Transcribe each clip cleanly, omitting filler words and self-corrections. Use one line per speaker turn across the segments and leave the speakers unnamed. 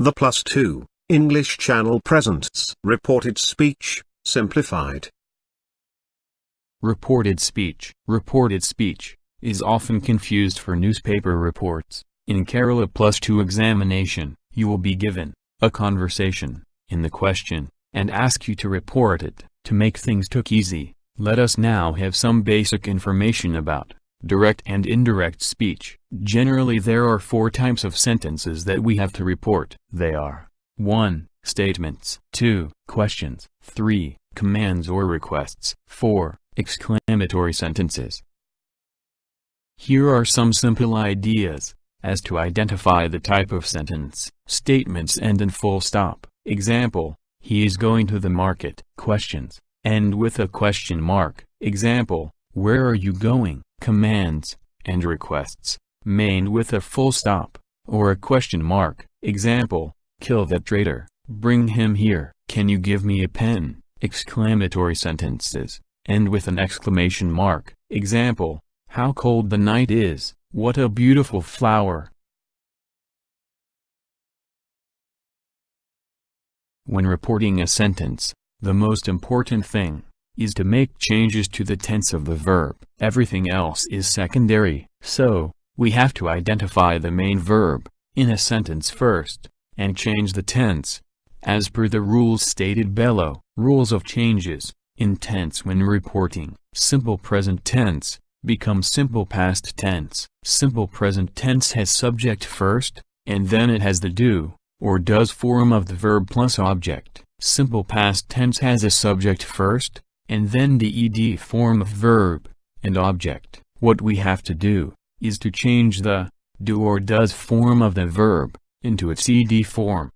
The Plus 2 English channel presents Reported Speech, Simplified.
Reported speech. Reported speech is often confused for newspaper reports. In Kerala Plus 2 examination, you will be given a conversation in the question and ask you to report it. To make things easy, let us now have some basic information about direct and indirect speech. Generally there are 4 types of sentences that we have to report. They are 1. Statements, 2. Questions, 3. Commands or requests, 4. Exclamatory sentences. Here are some simple ideas as to identify the type of sentence. Statements end in full stop. Example, he is going to the market. Questions end with a question mark. Example, where are you going? Commands and requests may end with a full stop or a question mark. Example, kill that traitor, bring him here. Can you give me a pen? Exclamatory sentences end with an exclamation mark. Example, how cold the night is, what a beautiful flower. When reporting a sentence, the most important thing is to make changes to the tense of the verb. Everything else is secondary, so we have to identify the main verb in a sentence first, and change the tense, as per the rules stated below. Rules of changes in tense when reporting. Simple present tense becomes simple past tense. Simple present tense has subject first, and then it has the do, or does form of the verb plus object. Simple past tense has a subject first, and then the ed form of verb and object. What we have to do is to change the do or does form of the verb into its ed form.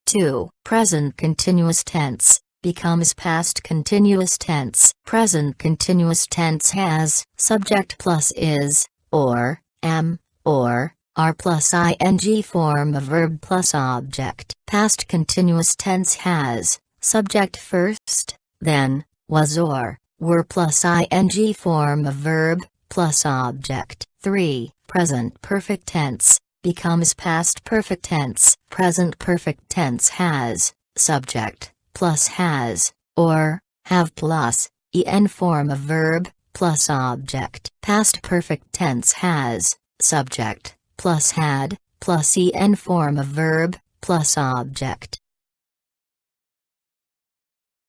2. Present continuous tense becomes past continuous tense. Present continuous tense has subject plus is, or, am, or, are plus ing form of verb plus object. Past continuous tense has subject first, then, was or, were plus ing form of verb, plus object. 3. Present perfect tense becomes past perfect tense. Present perfect tense has subject, plus has, or, have plus, en form of verb, plus object. Past perfect tense has subject, plus had, plus en form of verb, plus object.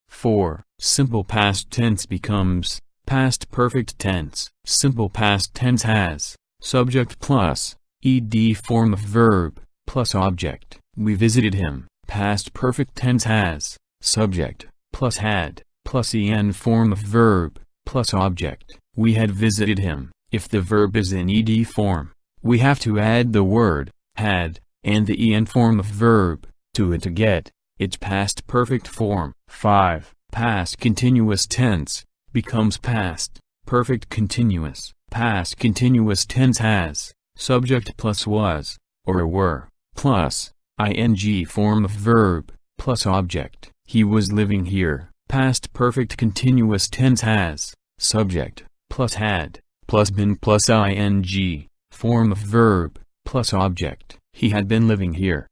4. Simple past tense becomes past perfect tense. Simple past tense has subject plus ed form of verb plus object. We visited him. Past perfect tense has subject plus had plus en form of verb plus object. We had visited him. If the verb is in ed form, we have to add the word had and the en form of verb to it to get its past perfect form. 5. Past continuous tense becomes past perfect continuous. Past continuous tense has subject plus was, or were, plus ing form of verb, plus object. He was living here. Past perfect continuous tense has subject, plus had, plus been plus ing, form of verb, plus object. He had been living here.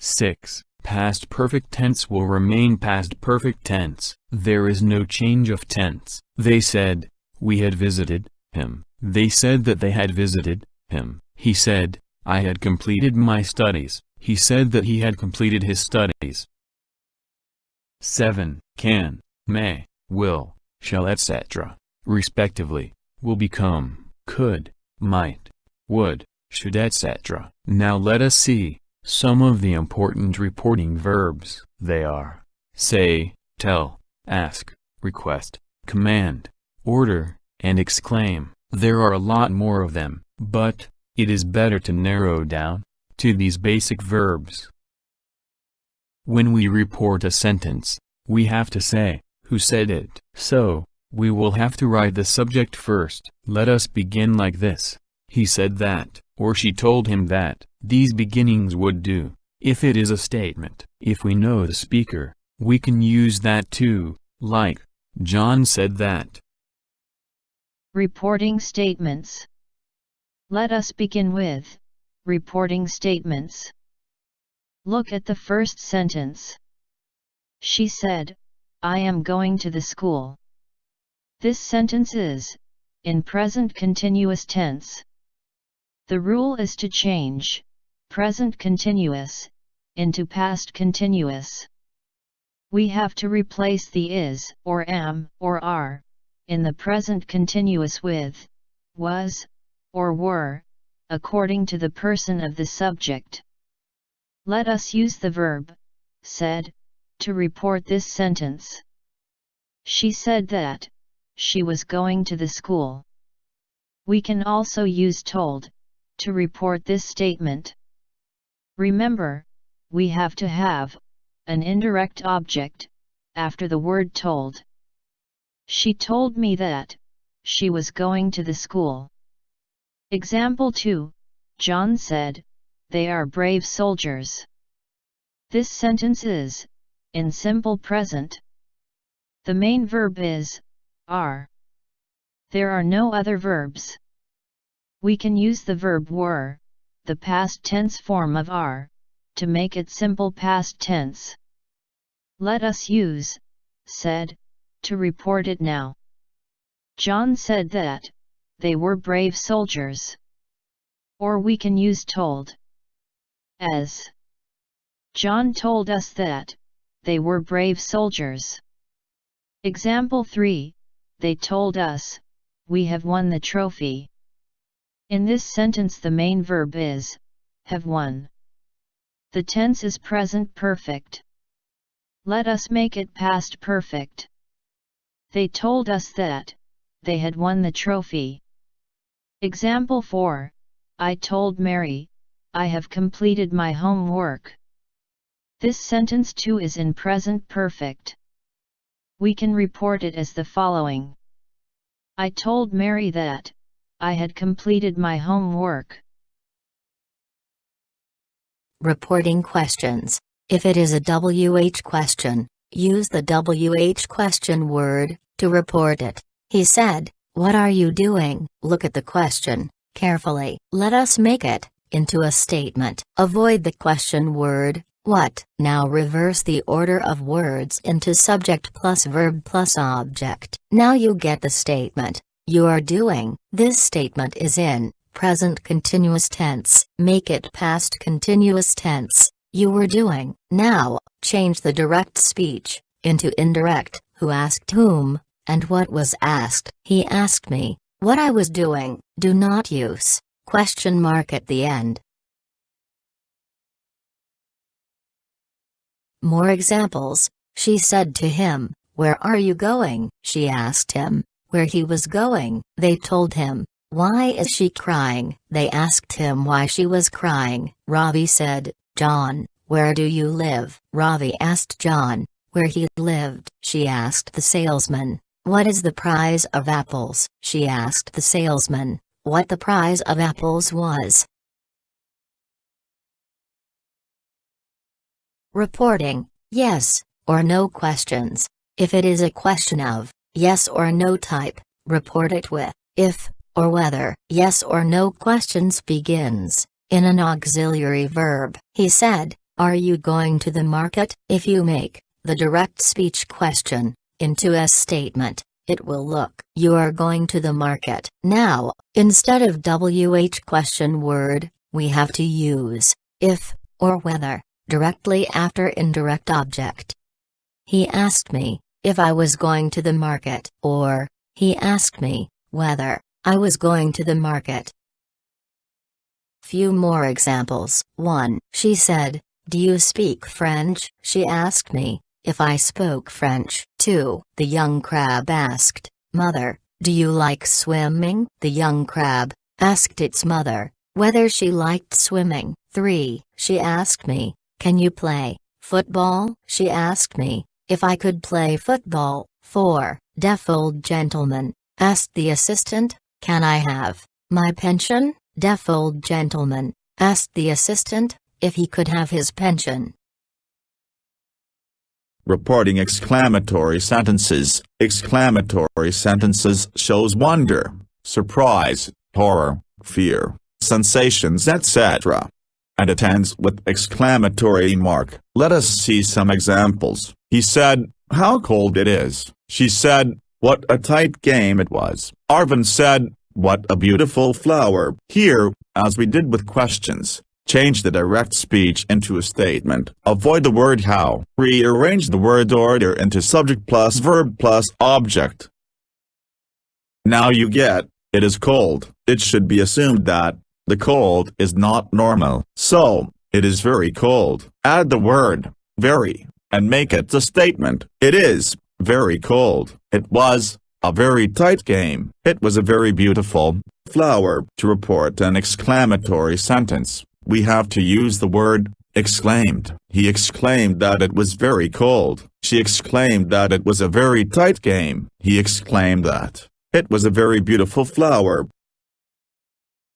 6. Past perfect tense will remain past perfect tense. There is no change of tense. They said, we had visited him. They said that they had visited him. He said, I had completed my studies. He said that he had completed his studies. 7. Can, may, will, shall etc., respectively, will become, could, might, would, should etc. Now let us see some of the important reporting verbs. They are say, tell, ask, request, command, order, and exclaim. There are a lot more of them, but it is better to narrow down to these basic verbs. When we report a sentence, we have to say, who said it? So, we will have to write the subject first. Let us begin like this. He said that, or she told him that. These beginnings would do, if it is a statement. If we know the speaker, we can use that too, like, John said that.
Reporting statements. Let us begin with reporting statements. Look at the first sentence. She said, I am going to the school. This sentence is in present continuous tense. The rule is to change present continuous into past continuous. We have to replace the is, or am, or are, in the present continuous with was, or were, according to the person of the subject. Let us use the verb said to report this sentence. She said that she was going to the school. We can also use told to report this statement. Remember, we have to have an indirect object after the word told. She told me that she was going to the school. Example 2, John said, they are brave soldiers. This sentence is in simple present. The main verb is are. There are no other verbs. We can use the verb were, the past tense form of are, to make it simple past tense. Let us use said to report it now. John said that they were brave soldiers. Or we can use told as. John told us that they were brave soldiers. Example 3, they told us we have won the trophy. In this sentence the main verb is have won. The tense is present perfect. Let us make it past perfect. They told us that they had won the trophy. Example 4, I told Mary, I have completed my homework. This sentence too is in present perfect. We can report it as the following. I told Mary that I had completed my homework.
Reporting questions. If it is a WH question, use the WH question word to report it. He said, what are you doing? Look at the question carefully. Let us make it into a statement. Avoid the question word what. Now reverse the order of words into subject plus verb plus object. Now you get the statement. You are doing. This statement is in present continuous tense. Make it past continuous tense. You were doing. Now, change the direct speech into indirect. Who asked whom, and what was asked. He asked me what I was doing. Do not use question mark at the end. More examples. She said to him, where are you going? She asked him where he was going. They told him, why is she crying? They asked him why she was crying. Ravi said, John, where do you live? Ravi asked John where he lived. She asked the salesman, what is the price of apples? She asked the salesman what the price of apples was. Reporting yes or no questions. If it is a question of yes or no type, report it with if or whether. Yes or no questions begins in an auxiliary verb. He said, are you going to the market? If you make the direct speech question into a statement, it will look you are going to the market. Now, instead of WH question word, we have to use if or whether directly after indirect object. He asked me if I was going to the market, or he asked me whether I was going to the market. Few more examples. 1. She said, do you speak French? She asked me if I spoke French. 2. The young crab asked, Mother, do you like swimming? The young crab asked its mother whether she liked swimming. 3. She asked me, can you play football? She asked me if I could play football. 4. Deaf old gentleman asked the assistant, can I have my pension? Deaf old gentleman asked the assistant if he could have his pension.
Reporting exclamatory sentences. Exclamatory sentences shows wonder, surprise, horror, fear, sensations, etc. And it ends with exclamatory mark. Let us see some examples. He said, "How cold it is." She said, "What a tight game it was." Arvind said, "What a beautiful flower." Here, as we did with questions, change the direct speech into a statement. Avoid the word how. Rearrange the word order into subject plus verb plus object. Now you get, it is cold. It should be assumed that the cold is not normal. So, it is very cold. Add the word very and make it a statement. It is very cold. It was a very tight game. It was a very beautiful flower. To report an exclamatory sentence, we have to use the word exclaimed. He exclaimed that it was very cold. She exclaimed that it was a very tight game. He exclaimed that it was a very beautiful flower.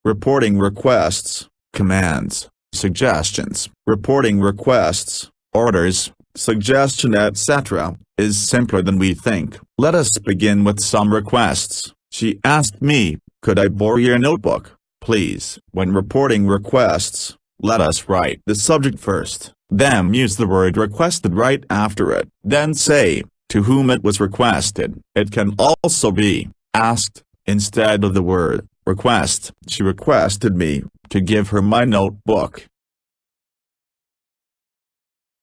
Reporting requests, commands, suggestions. Reporting requests, orders, suggestion, etc. is simpler than we think. Let us begin with some requests. She asked me, "Could I borrow your notebook, please?" When reporting requests, let us write the subject first, then use the word requested right after it. Then say, to whom it was requested. It can also be asked, instead of the word request. She requested me to give her my notebook.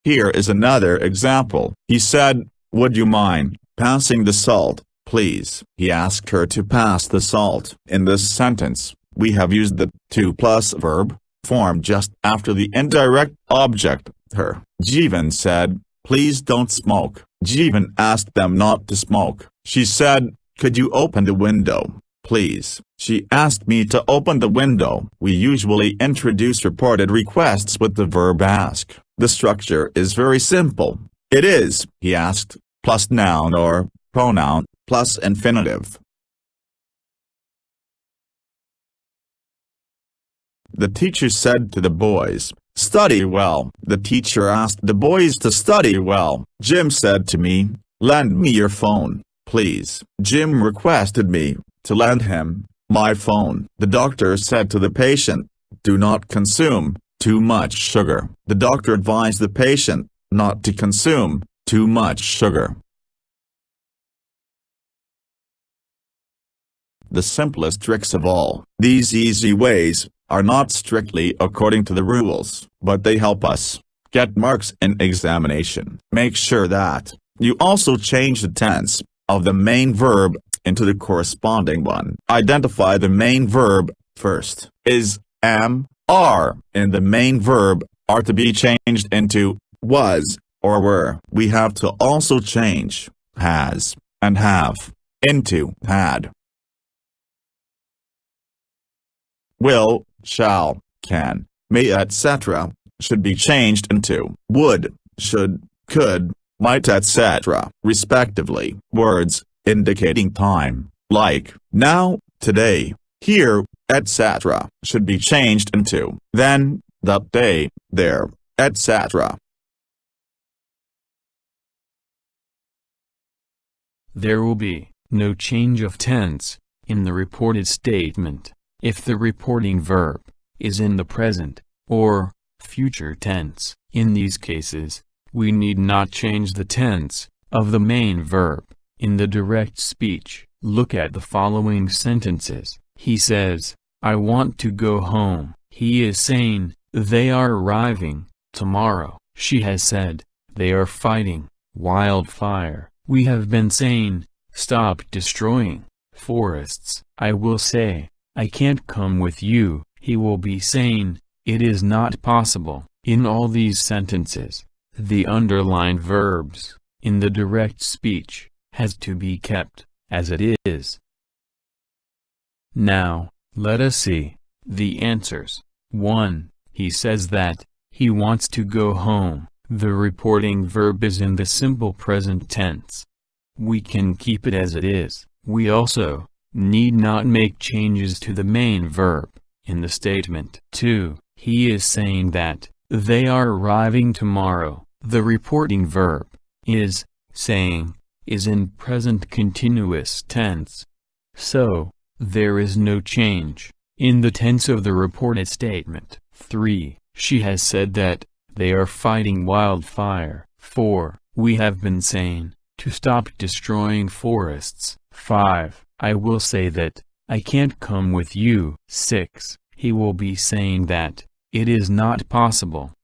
Here is another example. He said, "Would you mind passing the salt, please?" He asked her to pass the salt. In this sentence, we have used the to plus verb form just after the indirect object, her. Jeevan said, "Please don't smoke." Jeevan asked them not to smoke. She said, "Could you open the window, please?" She asked me to open the window. We usually introduce reported requests with the verb ask. The structure is very simple. It is, he asked, plus noun or pronoun, plus infinitive. The teacher said to the boys, "Study well." The teacher asked the boys to study well. Jim said to me, "Lend me your phone, please." Jim requested me to lend him my phone. The doctor said to the patient, "Do not consume too much sugar." The doctor advised the patient not to consume too much sugar. The simplest tricks of all. These easy ways are not strictly according to the rules, but they help us get marks in examination. Make sure that you also change the tense of the main verb into the corresponding one. Identify the main verb first. Is, am, are in the main verb are to be changed into was or were. We have to also change has and have into had. Will, shall, can, may, etc. should be changed into would, should, could, might, etc. respectively. Words indicating time, like now, today, here, etc. should be changed into then, that day, there, etc.
There will be no change of tense in the reported statement if the reporting verb is in the present or future tense. In these cases, we need not change the tense of the main verb in the direct speech. Look at the following sentences. He says, "I want to go home." He is saying, they are arriving tomorrow. She has said, they are fighting wildfire. We have been saying, stop destroying forests. I will say, I can't come with you. He will be saying, it is not possible. In all these sentences, the underlined verbs in the direct speech has to be kept as it is. Now, let us see the answers. 1. He says that he wants to go home. The reporting verb is in the simple present tense. We can keep it as it is. We also need not make changes to the main verb in the statement. 2. He is saying that they are arriving tomorrow. The reporting verb is saying is in present continuous tense. So, there is no change in the tense of the reported statement. 3. She has said that they are fighting wildfire. 4. We have been saying to stop destroying forests. 5. I will say that I can't come with you. 6. He will be saying that it is not possible.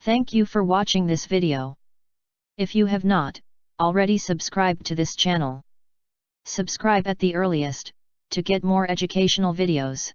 Thank you for watching this video. If you have not already subscribed to this channel, subscribe at the earliest to get more educational videos.